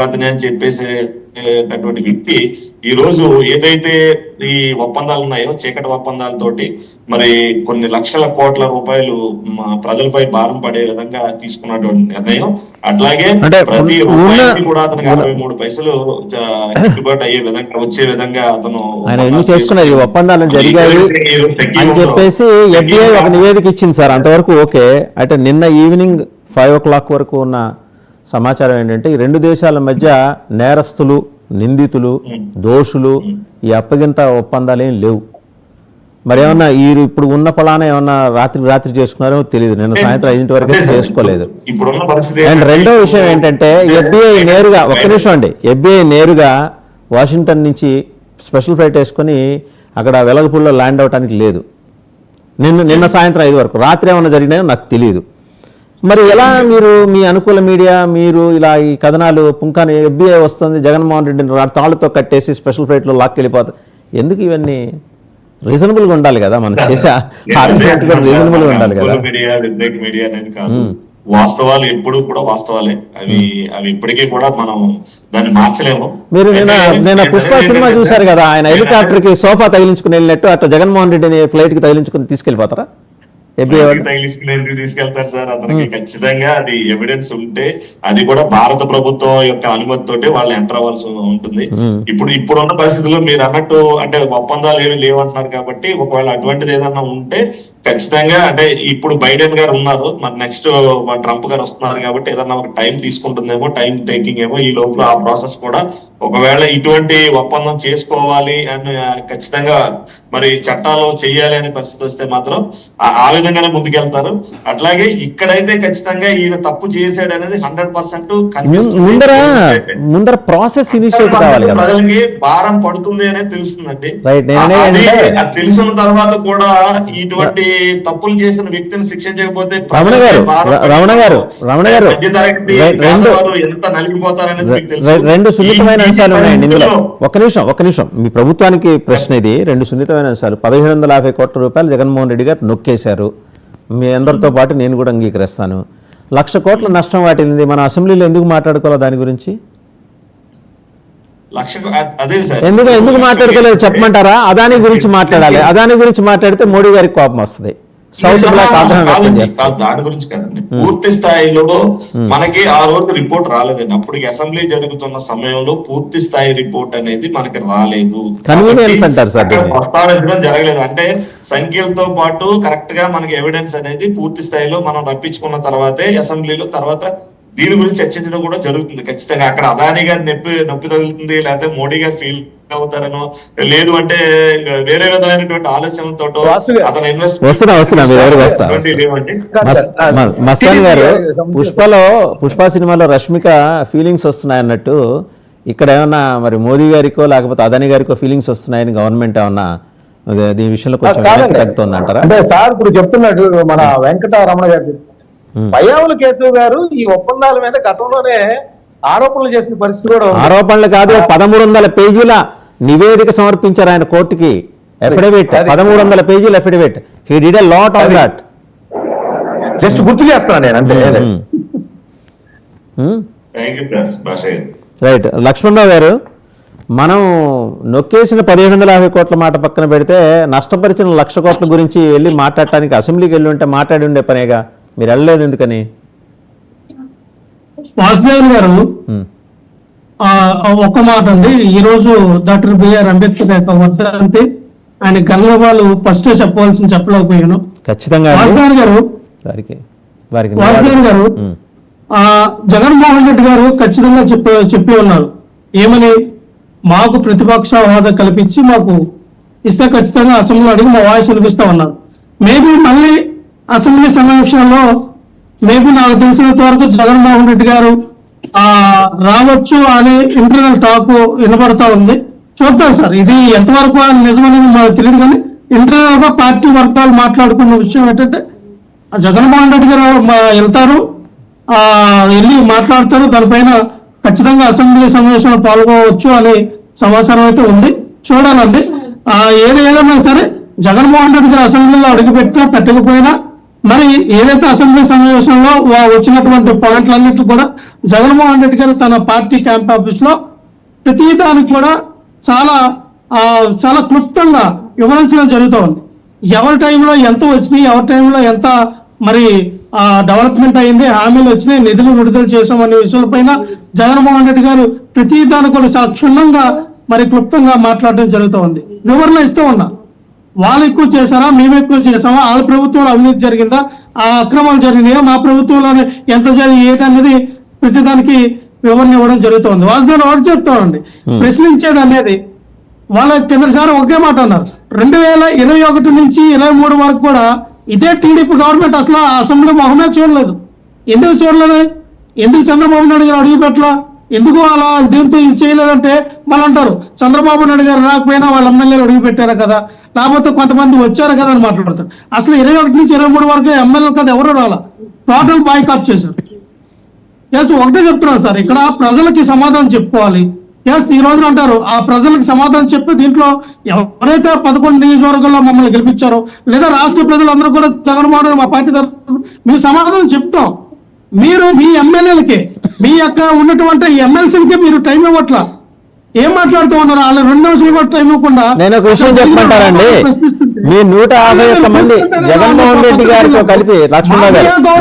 అతని అని చెప్పేసేటటువంటి వ్యక్తి ఈ రోజు ఏదైతే ఈ ఒప్పందాలు ఉన్నాయో చీకటి ఒప్పందాలతోటి మరి కొన్ని లక్షల కోట్ల రూపాయలు ప్రజలపై భారం పడే విధంగా తీసుకున్నటువంటి నిర్ణయం. అట్లాగే ప్రతి రూపాయికి కూడా అతనికి 63 పైసలు గిట్టుబాటు అయ్యే విధంగా వచ్చే విధంగా అతను చేసుకున్నారు. ఈ ఒప్పందాలు జరిగాయి అని చెప్పేసి ఎఫ్బిఐ ఒక నివేదిక ఇచ్చింది సార్, అంతవరకు ఓకే. అంటే నిన్న ఈవినింగ్ 5 o'clock వరకు ఉన్న సమాచారం ఏంటంటే ఈ రెండు దేశాల మధ్య నేరస్తులు, నిందితులు, దోషులు ఈ అప్పగింత ఒప్పందాలు ఏం లేవు. మరి ఏమన్నా ఈ ఇప్పుడు ఉన్న పలానా ఏమన్నా రాత్రి చేసుకున్నారో తెలియదు. నిన్న సాయంత్రం 5 వరకు చేసుకోలేదు. అండ్ రెండో విషయం ఏంటంటే ఎఫ్బిఐ నేరుగా ఎఫ్బిఐ నేరుగా వాషింగ్టన్ నుంచి స్పెషల్ ఫ్లైట్ వేసుకొని అక్కడ వెలగపూడిలో ల్యాండ్ అవడానికి లేదు. నిన్న సాయంత్రం 5 వరకు. రాత్రి ఏమన్నా జరిగినాయో నాకు తెలియదు. మరి ఎలా మీరు మీ అనుకూల మీడియా మీరు ఇలా ఈ కథనాలు పుంకాని ఎఫ్బిఐ వస్తుంది, జగన్మోహన్ రెడ్డిని తాళ్ళతో కట్టేసి స్పెషల్ ఫ్లైట్లో లాక్కెళ్ళిపోతారు, ఎందుకు? ఇవన్నీ రీజనబుల్గా ఉండాలి కదా, మనం చేసే రీజనబుల్గా ఉండాలి కదా. మీడియా అనేది కాదు, వాస్తవాలు ఎప్పుడు కూడా వాస్తవాలే. అవి ఇప్పటికీ కూడా మనం దాన్ని మార్చలేము. మీరు నేను పుష్ప సినిమా చూశారు కదా, ఆయన హెలికాప్టర్ కి సోఫా తగిలించుకుని వెళ్ళినట్టు అట్లా జగన్మోహన్ రెడ్డిని ఫ్లైట్ కి తగిలించుకుని తీసుకెళ్ళిపోతారా? తీసుకెళ్తారు సార్. అతనికి ఖచ్చితంగా అది ఎవిడెన్స్ ఉంటే అది కూడా భారత ప్రభుత్వం యొక్క అనుమతితోటి వాళ్ళు ఎంటర్ అవ్వాల్సి ఉంటుంది. ఇప్పుడున్న పరిస్థితుల్లో మీరు అన్నట్టు అంటే ఒప్పందాలు ఏమి లేవంటున్నారు కాబట్టి ఒకవేళ అటువంటిది ఏదన్నా ఉంటే ఖచ్చితంగా అంటే ఇప్పుడు బైడెన్ గారు ఉన్నారు, మరి నెక్స్ట్ ట్రంప్ గారు వస్తున్నారు కాబట్టి ఏదన్నా ఒక టైం తీసుకుంటుందేమో, టైం టేకింగ్ ఏమో. ఈ లోపల ఆ ప్రాసెస్ కూడా ఒకవేళ ఇటువంటి ఒప్పందం చేసుకోవాలి అని ఖచ్చితంగా మరి చట్టాలు చెయ్యాలి అనే పరిస్థితి వస్తే మాత్రం ఆ విధంగానే ముందుకెళ్తారు. అట్లాగే ఇక్కడైతే ఖచ్చితంగా ఈయన తప్పు చేశాడు అనేది 100% ముందర ప్రాసెస్ ఇనిషియేట్ కావాలి కదా, ప్రజలకి భారం పడుతుంది అనేది తెలుస్తుందండి. తెలిసిన తర్వాత కూడా ఇటువంటి తప్పులు చేసిన వ్యక్తిని శిక్షించకపోతే ఎంత నలిగిపోతారనేది మీకు తెలుసు. రెండు సున్నితమైన అంశాలు ఉన్నాయండి ఇందులో. ఒక్క నిమిషం మీ ప్రభుత్వానికి ప్రశ్న ఇది. రెండు సున్నితమైన అంశాలు. 1750 కోట్ల రూపాయలు జగన్మోహన్ రెడ్డి గారు నొక్కేశారు. మీ అందరితో పాటు నేను కూడా అంగీకరిస్తాను. 1,00,000 కోట్ల నష్టం వాటిల్లింది. మన అసెంబ్లీలో ఎందుకు మాట్లాడుకోవాలి దాని గురించి? ఎందుకు మాట్లాడుకోలేదు చెప్పమంటారా? అదాని గురించి మాట్లాడాలి. అదాని గురించి మాట్లాడితే మోడీ గారికి కోపం వస్తుంది. సౌత్ బ్లాక్ దాని గురించి కాదండి, పూర్తి స్థాయిలో మనకి ఆ రోజు రిపోర్ట్ రాలేదండి. అప్పటికి అసెంబ్లీ జరుగుతున్న సమయంలో పూర్తి స్థాయి రిపోర్ట్ అనేది మనకి రాలేదు, ప్రస్తావించడం జరగలేదు. అంటే సంఖ్యలతో పాటు కరెక్ట్ గా మనకి ఎవిడెన్స్ అనేది పూర్తి స్థాయిలో మనం రప్పించుకున్న తర్వాతే అసెంబ్లీలో తర్వాత దీని గురించి చర్చించడం కూడా జరుగుతుంది. ఖచ్చితంగా అక్కడ అదాని గారి నొప్పి తగులుతుంది, లేకపోతే మోడీ గారు ఫీల్ అవుతారనో, లేదు అంటే వేరే విధమైనటువంటి ఆలోచనలతో అతను మస్తాన్ గారు పుష్ప సినిమాలో రష్మిక ఫీలింగ్స్ వస్తున్నాయి అన్నట్టు ఇక్కడ ఏమన్నా మరి మోదీ గారికో లేకపోతే అదాని గారికో ఫీలింగ్స్ వస్తున్నాయని గవర్నమెంట్ ఏమన్నా దీని విషయంలో కొంచెం తగ్గుతుంది అంటారా? అంటే సార్ ఇప్పుడు చెప్తున్నాడు మన వెంకటరమణ గారు, పయ్యావుల కేశవ్ గారు ఈ ఒప్పందాల మీద గతంలోనే ఆరోపణలు చేసిన పరిస్థితి కూడా. ఆరోపణలు కాదు, 1300 పేజీల నివేదిక సమర్పించారు ఆయన కోర్టుకి. అఫిడవిట్ 1300 పేజీల affidavit. He did a lot on that. Just గుర్తు చేస్తున్నాను నేను అంతే. రైట్. లక్ష్మణరావు గారు, మనం నొక్కేసిన 1750 కోట్ల మాట పక్కన పెడితే నష్టపరిచిన 1,00,000 కోట్ల గురించి వెళ్ళి మాట్లాడటానికి అసెంబ్లీకి వెళ్ళి ఉంటే మాట్లాడి ఉండే పనేగా, మీరు వెళ్ళలేదు ఎందుకని? వాసుదేవన్ గారు ఒక్క మాట అండి, ఈ రోజు డాక్టర్ బిఆర్ అంబేద్కర్ యొక్క వర్ధంతి, ఆయన గంగవాళ్ళు ఫస్ట్ చెప్పలేకపోయాను. ఖచ్చితంగా వాసుదేవన్ గారు జగన్మోహన్ రెడ్డి గారు ఖచ్చితంగా చెప్పి ఉన్నారు ఏమని, మాకు ప్రతిపక్ష హోదా కల్పించి మాకు ఇస్తే ఖచ్చితంగా అసెంబ్లీలో అడిగి మా వాయిస్ వినిపిస్తా ఉన్నారు. మేబీ మళ్ళీ అసెంబ్లీ సమావేశంలో నాకు తెలిసినంత వరకు జగన్మోహన్ రెడ్డి గారు రావచ్చు అని ఇంటర్నల్ టాక్ వినబడతా ఉంది. చూద్దాం సార్, ఇది ఎంతవరకు నిజమనేది మనకు తెలియదు, కానీ ఇంటర్నల్ గా పార్టీ వర్గాలు మాట్లాడుకున్న విషయం ఏంటంటే జగన్మోహన్ రెడ్డి గారు వెళ్తారు, వెళ్ళి మాట్లాడతారు, దానిపైన ఖచ్చితంగా అసెంబ్లీ సమావేశంలో పాల్గొనవచ్చు అనే సమాచారం అయితే ఉంది. చూడాలండి. ఏదైనా సరే జగన్మోహన్ రెడ్డి గారు అసెంబ్లీలో అడుగుపెట్టినా పెట్టకపోయినా మరి ఏదైతే అసెంబ్లీ సమావేశంలో వచ్చినటువంటి పాయింట్లన్నింటి కూడా జగన్మోహన్ రెడ్డి గారు తన పార్టీ క్యాంప్ ఆఫీస్ లో ప్రతి దానికి కూడా చాలా చాలా క్లుప్తంగా వివరించడం జరుగుతూ ఉంది. ఎవరి టైంలో ఎంత వచ్చినాయి, ఎవరి టైంలో ఎంత మరి డెవలప్మెంట్ అయింది, హామీలు వచ్చినాయి, నిధులు విడుదల చేసాం అనే విషయాలపైన జగన్మోహన్ రెడ్డి గారు ప్రతి దాన్ని కూడా చాలా క్షుణ్ణంగా మరి క్లుప్తంగా మాట్లాడడం జరుగుతూ ఉంది. వివరణ ఇస్తూ ఉన్నారు. వాళ్ళు ఎక్కువ చేశారా, మేము ఎక్కువ చేసామా, వాళ్ళ ప్రభుత్వంలో అవినీతి జరిగిందా, ఆ అక్రమాలు జరిగినాయో, మా ప్రభుత్వంలోనే ఎంత జరిగి ఏంటనేది ప్రతిదానికి వివరణ ఇవ్వడం జరుగుతుంది. వాళ్ళు దాన్ని ఒకటి చెప్తామండి, ప్రశ్నించేది అనేది వాళ్ళ కిందసారి ఒకే మాట అన్నారు. 2021 నుంచి 23 వరకు కూడా ఇదే టీడీపీ గవర్నమెంట్ అసలు ఆ అసెంబ్లీ మొహమే చూడలేదు. ఎందుకు చూడలేదు? ఎందుకు చంద్రబాబు నాయుడు గారు అడుగు పెట్టలా? ఎందుకు అలా దీంతో ఇది చేయలేదంటే మళ్ళీ అంటారు చంద్రబాబు నాయుడు గారు రాకపోయినా వాళ్ళ ఎమ్మెల్యేలు అడుగు పెట్టారు కదా, లేకపోతే కొంతమంది వచ్చారు కదా అని మాట్లాడతారు. అసలు 21 నుంచి 23 వరకు ఎమ్మెల్యేలు కదా ఎవరు రాలా, టోటల్ బాయ్కాట్ చేశారు. ఎస్, ఒకటే చెప్తున్నాను సార్, ఇక్కడ ప్రజలకి సమాధానం చెప్పుకోవాలి. ఎస్, ఈ రోజున అంటారు ఆ ప్రజలకు సమాధానం చెప్పి దీంట్లో ఎవరైతే 11 నియోజకవర్గాల్లో మమ్మల్ని గెలిపించారో లేదా రాష్ట్ర ప్రజలందరూ కూడా జగన్మోహన్ రెడ్డి మా పార్టీ తరఫున మీ సమాధానం చెప్తాం. మీరు మీ ఎమ్మెల్యేలకి మీ యొక్క ఉన్నటువంటి ఎమ్మెల్సీలకి మీరు టైం ఇవ్వట్లా. ఏం మాట్లాడుతూ ఉన్నారు? వాళ్ళు 2 నిమిషాలు కూడా టైం ఇవ్వకుండా నేను ఒక విషయం చెప్పమంటారండి, మీ 151 మంది జగన్మోహన్ రెడ్డి గారితో కలిపి లక్ష్మణ గారు